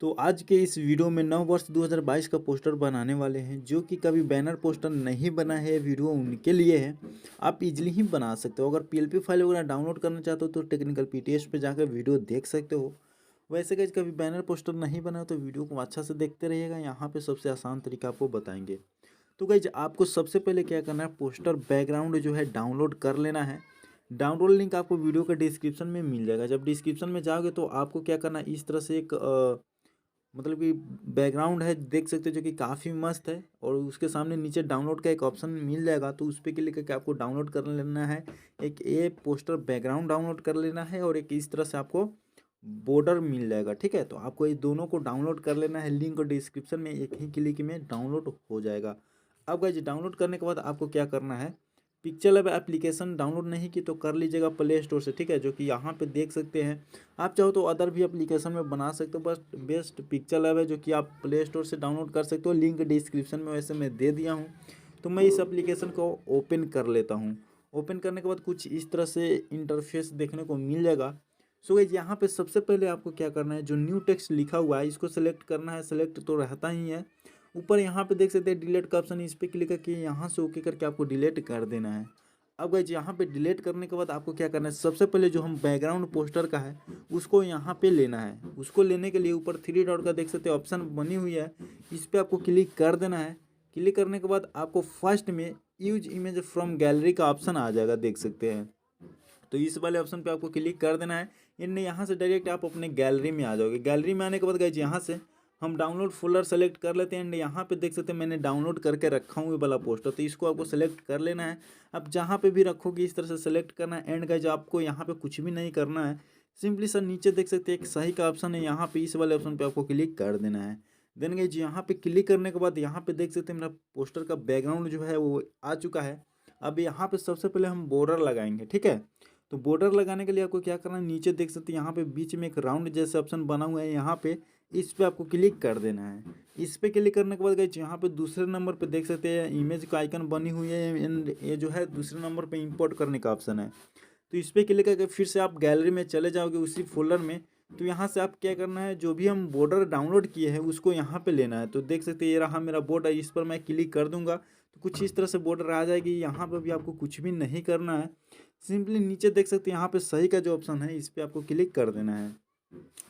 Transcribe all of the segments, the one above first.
तो आज के इस वीडियो में नववर्ष 2022 का पोस्टर बनाने वाले हैं। जो कि कभी बैनर पोस्टर नहीं बना है, वीडियो उनके लिए है। आप इजीली ही बना सकते हो। अगर पीएलपी फाइल वगैरह डाउनलोड करना चाहते हो तो टेक्निकल पीटीएस पे जाकर वीडियो देख सकते हो। वैसे गाइस कभी बैनर पोस्टर नहीं बना तो वीडियो को अच्छा से देखते रहिएगा। यहाँ पे सबसे आसान तरीका आपको बताएंगे। तो गाइस आपको सबसे पहले क्या करना है, पोस्टर बैकग्राउंड जो है डाउनलोड कर लेना है। डाउनलोड लिंक आपको वीडियो के डिस्क्रिप्शन में मिल जाएगा। जब डिस्क्रिप्शन में जाओगे तो आपको क्या करना है, इस तरह से एक मतलब कि बैकग्राउंड है, देख सकते हो, जो कि काफ़ी मस्त है। और उसके सामने नीचे डाउनलोड का एक ऑप्शन मिल जाएगा, तो उस पर क्लिक करके आपको डाउनलोड कर लेना है। एक ये पोस्टर बैकग्राउंड डाउनलोड कर लेना है और एक इस तरह से आपको बॉर्डर मिल जाएगा। ठीक है, तो आपको ये दोनों को डाउनलोड कर लेना है। लिंक और डिस्क्रिप्शन में एक ही क्लिक में डाउनलोड हो जाएगा। अब गाइस डाउनलोड करने के बाद आपको क्या करना है, पिक्चर लैब एप्लीकेशन डाउनलोड नहीं की तो कर लीजिएगा प्ले स्टोर से। ठीक है, जो कि यहाँ पे देख सकते हैं। आप चाहो तो अदर भी एप्लीकेशन में बना सकते हो, बस बेस्ट पिक्चर लैब है, जो कि आप प्ले स्टोर से डाउनलोड कर सकते हो। लिंक डिस्क्रिप्शन में वैसे मैं दे दिया हूँ। तो मैं इस एप्लीकेशन को ओपन कर लेता हूँ। ओपन करने के बाद कुछ इस तरह से इंटरफेस देखने को मिल जाएगा। सो गाइस यहाँ पे सबसे पहले आपको क्या करना है, जो न्यू टेक्स्ट लिखा हुआ है इसको सेलेक्ट करना है। सेलेक्ट तो रहता ही है। ऊपर यहाँ पे देख सकते हैं डिलीट का ऑप्शन, इस पर क्लिक करके यहाँ से ओके करके आपको डिलीट कर देना है। अब गाइस यहाँ पे डिलीट करने के बाद आपको क्या करना है, सबसे पहले जो हम बैकग्राउंड पोस्टर का है उसको यहाँ पे लेना है। उसको लेने के लिए ऊपर थ्री डॉट का देख सकते हो ऑप्शन बनी हुई है, इस पर आपको क्लिक कर देना है। क्लिक करने के बाद आपको फर्स्ट में यूज इमेज फ्रॉम गैलरी का ऑप्शन आ जाएगा, देख सकते हैं। तो इस वाले ऑप्शन पे आपको क्लिक कर देना है। इन यहाँ से डायरेक्ट आप अपने गैलरी में आ जाओगे। गैलरी में आने के बाद गाइस यहाँ से हम डाउनलोड फोल्डर सेलेक्ट कर लेते हैं। एंड यहाँ पे देख सकते हैं मैंने डाउनलोड करके रखा हूँ ये वाला पोस्टर, तो इसको आपको सेलेक्ट कर लेना है। अब जहाँ पे भी रखोगे इस तरह से सेलेक्ट करना है। एंड गाइस आपको यहाँ पे कुछ भी नहीं करना है, सिंपली सर नीचे देख सकते हैं एक सही का ऑप्शन है, यहाँ पे इस वाले ऑप्शन पे आपको क्लिक कर देना है। देन गाइस यहाँ पे क्लिक करने के बाद यहाँ पे देख सकते हैं मेरा पोस्टर का बैकग्राउंड जो है वो आ चुका है। अब यहाँ पे सबसे पहले हम बॉर्डर लगाएंगे। ठीक है, तो बॉर्डर लगाने के लिए आपको क्या करना है, नीचे देख सकते हैं यहाँ पे बीच में एक राउंड जैसे ऑप्शन बना हुआ है, यहाँ पे इस पे आपको क्लिक कर देना है। इस पे क्लिक करने के बाद गाइस यहाँ पे दूसरे नंबर पे देख सकते हैं इमेज का आइकन बनी हुई है। एंड ये जो है दूसरे नंबर पे इंपोर्ट करने का ऑप्शन है। तो इस पे क्लिक करके फिर से आप गैलरी में चले जाओगे उसी फोल्डर में। तो यहाँ से आप क्या करना है, जो भी हम बॉर्डर डाउनलोड किए हैं उसको यहाँ पे लेना है। तो देख सकते हैं ये रहा मेरा बॉर्डर, इस पर मैं क्लिक कर दूंगा तो कुछ इस तरह से बॉर्डर आ जाएगी। यहाँ पर भी आपको कुछ भी नहीं करना है, सिंपली नीचे देख सकते हैं यहाँ पे सही का जो ऑप्शन है इस पर आपको क्लिक कर देना है।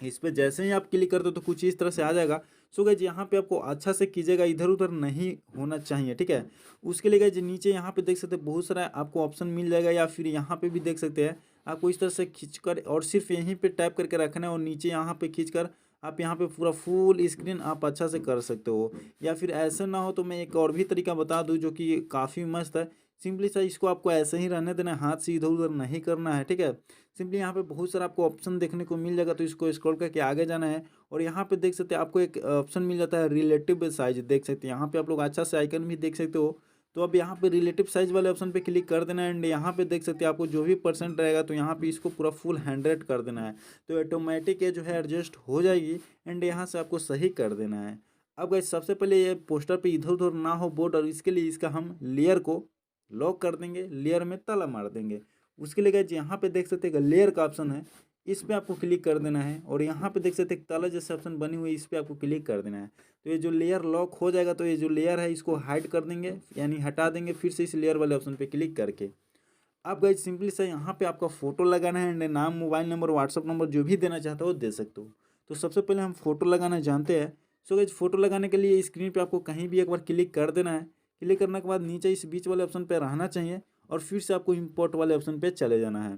इस पे जैसे ही आप क्लिक करते हो तो कुछ इस तरह से आ जाएगा। सो गाइस यहाँ पे आपको अच्छा से कीजिएगा, इधर उधर नहीं होना चाहिए। ठीक है, उसके लिए गाइस नीचे यहाँ पे देख सकते हैं बहुत सारा आपको ऑप्शन मिल जाएगा, या फिर यहाँ पे भी देख सकते हैं आपको इस तरह से खींचकर और सिर्फ यहीं पे टैप करके रखना है और नीचे यहाँ पे खींचकर आप यहाँ पे पूरा फुल स्क्रीन आप अच्छा से कर सकते हो। या फिर ऐसे ना हो तो मैं एक और भी तरीका बता दूँ जो कि काफ़ी मस्त है। सिंपली सा इसको आपको ऐसे ही रहने देना है, हाथ से इधर उधर नहीं करना है। ठीक है, सिंपली यहाँ पे बहुत सारा आपको ऑप्शन देखने को मिल जाएगा, तो इसको स्क्रॉल करके आगे जाना है। और यहाँ पे देख सकते हैं आपको एक ऑप्शन मिल जाता है रिलेटिव साइज, देख सकते हैं यहाँ पे आप लोग अच्छा से आइकन भी देख सकते हो। तो अब यहाँ पे रिलेटिव साइज वाले ऑप्शन पे क्लिक कर देना है। एंड यहाँ पे देख सकते हैं आपको जो भी परसेंट रहेगा तो यहाँ पे इसको पूरा फुल 100 कर देना है। तो ऑटोमेटिक ये जो है एडजस्ट हो जाएगी। एंड यहाँ से आपको सही कर देना है। अब गाइस सबसे पहले ये पोस्टर पे इधर उधर ना हो बॉर्डर, इसके लिए इसका हम लेयर को लॉक कर देंगे, लेयर में ताला मार देंगे। उसके लिए गाइस यहाँ पे देख सकते हैं लेयर का ऑप्शन है, इस पे आपको क्लिक कर देना है। और यहाँ पे देख सकते हैं ताला जैसे ऑप्शन बनी हुई है, इस पे आपको क्लिक कर देना है। तो ये जो लेयर लॉक हो जाएगा तो ये जो लेयर है इसको हाइड कर देंगे, यानी हटा देंगे फिर से इस लेयर वाले ऑप्शन पे क्लिक करके। आप गाइस सिंपली से यहाँ पे आपका फोटो लगाना है। एंड नाम, मोबाइल नंबर, व्हाट्सअप नंबर जो भी देना चाहते हो दे सकते हो। तो सबसे पहले हम फोटो लगाना जानते हैं। सो गाइस फोटो लगाने के लिए स्क्रीन पे आपको कहीं भी एक बार क्लिक कर देना है। क्लिक करने के बाद नीचे इस बीच वाले ऑप्शन पे रहना चाहिए और फिर से आपको इम्पोर्ट वाले ऑप्शन पे चले जाना है।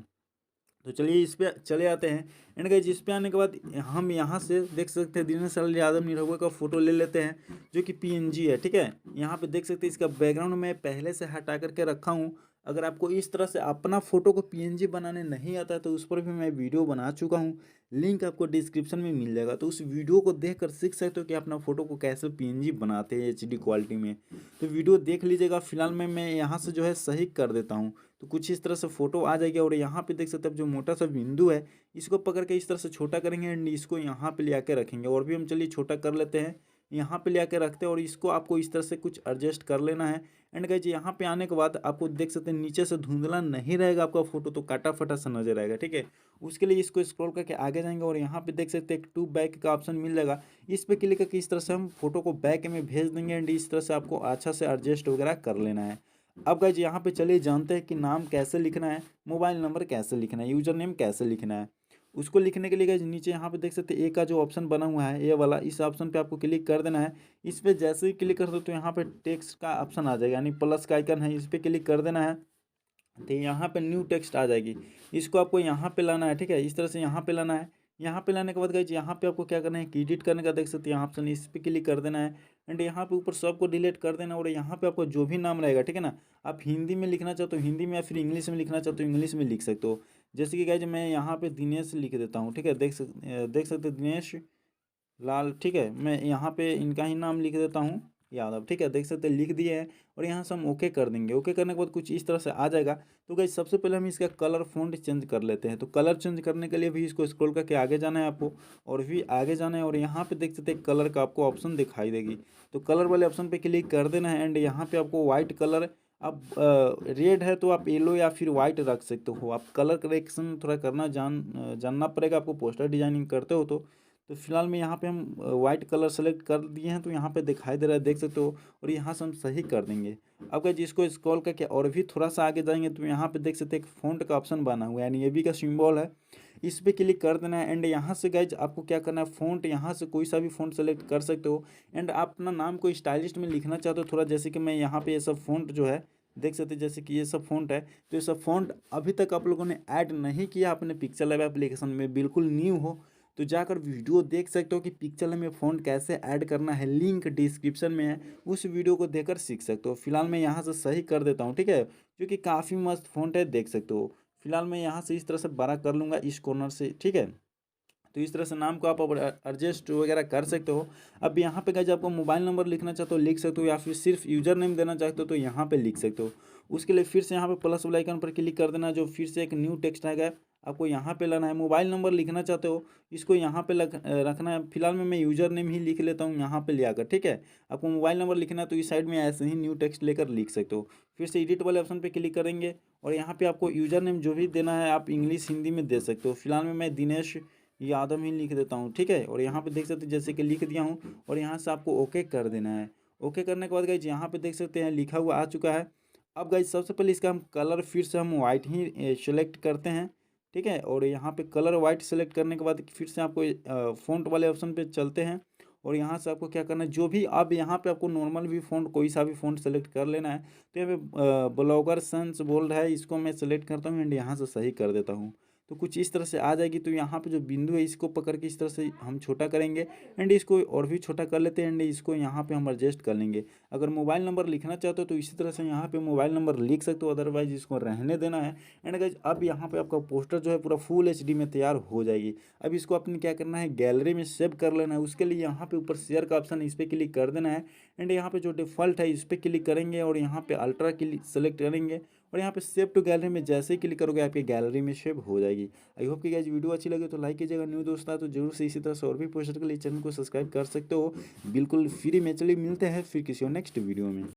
तो चलिए इस पे चले आते हैं। एंड गाइस इस पे आने के बाद हम यहाँ से देख सकते हैं दिनेश लाल यादव निरहुआ का फोटो ले लेते हैं, जो कि पीएनजी है। ठीक है, यहाँ पे देख सकते हैं इसका बैकग्राउंड मैं पहले से हटा करके रखा हूँ। अगर आपको इस तरह से अपना फोटो को पीएनजी बनाने नहीं आता है तो उस पर भी मैं वीडियो बना चुका हूँ। लिंक आपको डिस्क्रिप्शन में मिल जाएगा, तो उस वीडियो को देख कर सीख सकते हो कि अपना फोटो को कैसे पीएनजी बनाते हैं एचडी क्वालिटी में। तो वीडियो देख लीजिएगा। फिलहाल मैं यहाँ से जो है सही कर देता हूँ। तो कुछ इस तरह से फोटो आ जाएगी। और यहाँ पे देख सकते हैं जो मोटा सा बिंदु है इसको पकड़ के इस तरह से छोटा करेंगे एंड इसको यहाँ पे ले आके रखेंगे। और भी हम चलिए छोटा कर लेते हैं। यहाँ पे ले आकर रखते हैं और इसको आपको इस तरह से कुछ एडजस्ट कर लेना है। एंड गाइज यहाँ पे आने के बाद आपको देख सकते हैं नीचे से धुंधला नहीं रहेगा आपका फोटो, तो काटा फटा सा नजर आएगा, ठीक है। उसके लिए इसको स्क्रॉल करके आगे जाएंगे और यहाँ पे देख सकते हैं एक टू बैक का ऑप्शन मिल जाएगा। इस पे क्लिक करके इस तरह से हम फोटो को बैक में भेज देंगे एंड इस तरह से आपको अच्छा से एडजस्ट वगैरह कर लेना है। अब गाइज यहाँ पे चलिए जानते हैं कि नाम कैसे लिखना है, मोबाइल नंबर कैसे लिखना है, यूजर नेम कैसे लिखना है। उसको लिखने के लिए गाइज नीचे यहाँ पे देख सकते हैं ए का जो ऑप्शन बना हुआ है, ए वाला, इस ऑप्शन पे आपको क्लिक कर देना है। इस पे जैसे ही क्लिक कर दो तो यहाँ पे टेक्स्ट का ऑप्शन आ जाएगा, यानी प्लस का आइकन है, इस पे क्लिक कर देना है। तो यहाँ पे न्यू टेक्स्ट आ जाएगी, इसको आपको यहाँ पे लाना है, ठीक है। इस तरह से यहाँ पे लाना है। यहाँ पे लाने के बाद गाइज यहाँ पे आपको क्या करना है कि एडिट करने का देख सकते हैं यहाँ ऑप्शन, इस पे क्लिक कर देना है। एंड यहाँ पे ऊपर सबको डिलीट कर देना और यहाँ पे आपको जो भी नाम रहेगा, ठीक है ना, आप हिंदी में लिखना चाहते हो हिंदी में या फिर इंग्लिश में लिखना चाहते हो इंग्लिश में लिख सकते हो। जैसे कि गाइज मैं यहाँ पे दिनेश लिख देता हूँ, ठीक है। देख सकते दिनेश लाल, ठीक है। मैं यहाँ पे इनका ही नाम लिख देता हूँ, यादव, ठीक है। देख सकते हैं लिख दिए हैं और यहाँ से हम ओके कर देंगे। ओके करने के बाद कुछ इस तरह से आ जाएगा। तो गाइस सबसे पहले हम इसका कलर फ़ॉन्ट चेंज कर लेते हैं। तो कलर चेंज करने के लिए भी इसको स्क्रॉल करके आगे जाना है आपको और भी आगे जाना है और यहाँ पे देख सकते हैं कलर का आपको ऑप्शन दिखाई देगी। तो कलर वाले ऑप्शन पे क्लिक कर देना है एंड यहाँ पे आपको व्हाइट कलर, अब रेड है तो आप येलो या फिर वाइट रख सकते हो। आप कलर करेक्शन थोड़ा करना जानना पड़ेगा आपको, पोस्टर डिजाइनिंग करते हो तो फिलहाल में यहाँ पे हम वाइट कलर सेलेक्ट कर दिए हैं, तो यहाँ पे दिखाई दे रहा है, देख सकते हो। और यहाँ से हम सही कर देंगे। अब गाइस जिसको स्क्रॉल करके और भी थोड़ा सा आगे जाएंगे तो यहाँ पे देख सकते हैं एक फ़ॉन्ट का ऑप्शन बना हुआ है, यानी ये भी का सिंबल है, इस पे क्लिक कर देना है। एंड यहाँ से गाइज आपको क्या करना है, फ़ॉन्ट यहाँ से कोई सा भी फ़ॉन्ट सेलेक्ट कर सकते हो। एंड आप अपना नाम को स्टाइलिश में लिखना चाहते हो थोड़ा, जैसे कि मैं यहाँ पे ये सब फ़ॉन्ट जो है देख सकते हैं, जैसे कि ये सब फ़ॉन्ट है, तो ये सब फ़ॉन्ट अभी तक आप लोगों ने ऐड नहीं किया अपने पिक्चरलैब एप्लीकेशन में, बिल्कुल न्यू हो तो जाकर वीडियो देख सकते हो कि पिक्चरलैब में फ़ॉन्ट कैसे ऐड करना है, लिंक डिस्क्रिप्शन में है, उस वीडियो को देखकर सीख सकते हो। फिलहाल मैं यहाँ से सही कर देता हूँ, ठीक है, जो कि काफ़ी मस्त फ़ॉन्ट है, देख सकते हो। फिलहाल मैं यहाँ से इस तरह से बड़ा कर लूँगा इस कॉर्नर से, ठीक है। तो इस तरह से नाम को आप एडजस्ट वगैरह कर सकते हो। अब यहाँ पे गाइस आपको मोबाइल नंबर लिखना चाहते हो लिख सकते हो, या फिर सिर्फ यूजर नेम देना चाहते हो तो यहाँ पे लिख सकते हो। उसके लिए फिर से यहाँ पे प्लस वाला आइकन पर क्लिक कर देना, जो फिर से एक न्यू टेक्स्ट आएगा, आपको यहाँ पे लाना है। मोबाइल नंबर लिखना चाहते हो इसको यहाँ पे रखना है। फिलहाल में मैं यूजर नेम ही लिख लेता हूँ यहाँ पे ले आकर, ठीक है। आपको मोबाइल नंबर लिखना है तो इस साइड में ऐसे ही न्यू टेक्स्ट लेकर लिख सकते हो। फिर से एडिट वाले ऑप्शन पे क्लिक करेंगे और यहाँ पे आपको यूजर नेम जो भी देना है आप इंग्लिश हिंदी में दे सकते हो। फिलहाल में मैं दिनेश यादव ही लिख देता हूँ, ठीक है। और यहाँ पे देख सकते हैं जैसे कि लिख दिया हूँ और यहाँ से आपको ओके कर देना है। ओके करने के बाद गाइज यहाँ पे देख सकते हैं लिखा हुआ आ चुका है। अब गाइज सबसे पहले इसका हम कलर फिर से हम वाइट ही सेलेक्ट करते हैं, ठीक है। और यहाँ पे कलर वाइट सेलेक्ट करने के बाद फिर से आपको फ़ॉन्ट वाले ऑप्शन पे चलते हैं और यहाँ से आपको क्या करना है, जो भी अब यहाँ पे आपको नॉर्मल भी फ़ॉन्ट कोई सा भी फ़ॉन्ट सेलेक्ट कर लेना है। तो यहाँ पे ब्लॉगर सन्स बोल्ड है, इसको मैं सेलेक्ट करता हूँ एंड यहाँ से सही कर देता हूँ। तो कुछ इस तरह से आ जाएगी। तो यहाँ पे जो बिंदु है इसको पकड़ के इस तरह से हम छोटा करेंगे एंड इसको और भी छोटा कर लेते हैं एंड इसको यहाँ पे हम एडजस्ट कर लेंगे। अगर मोबाइल नंबर लिखना चाहते हो तो इसी तरह से यहाँ पे मोबाइल नंबर लिख सकते हो, अदरवाइज इसको रहने देना है। एंड गाइज अब यहाँ पे आपका पोस्टर जो है पूरा फुल HD में तैयार हो जाएगी। अब इसको अपने क्या करना है, गैलरी में सेव कर लेना है। उसके लिए यहाँ पे ऊपर शेयर का ऑप्शन है, इस पर क्लिक कर देना है एंड यहाँ पे जो डिफ़ॉल्ट है इस पर क्लिक करेंगे और यहाँ पे अल्ट्रा क्लिक सेलेक्ट करेंगे और यहाँ पे सेव टू गैलरी में जैसे ही क्लिक करोगे आपकी गैलरी में सेव हो जाएगी। आई होप कि गाइस वीडियो अच्छी लगे तो लाइक कीजिएगा, न्यू दोस्त है तो जरूर से इसी तरह से और भी पोस्टर के लिए चैनल को सब्सक्राइब कर सकते हो, बिल्कुल फ्री में। चलिए मिलते हैं फिर किसी और नेक्स्ट वीडियो में।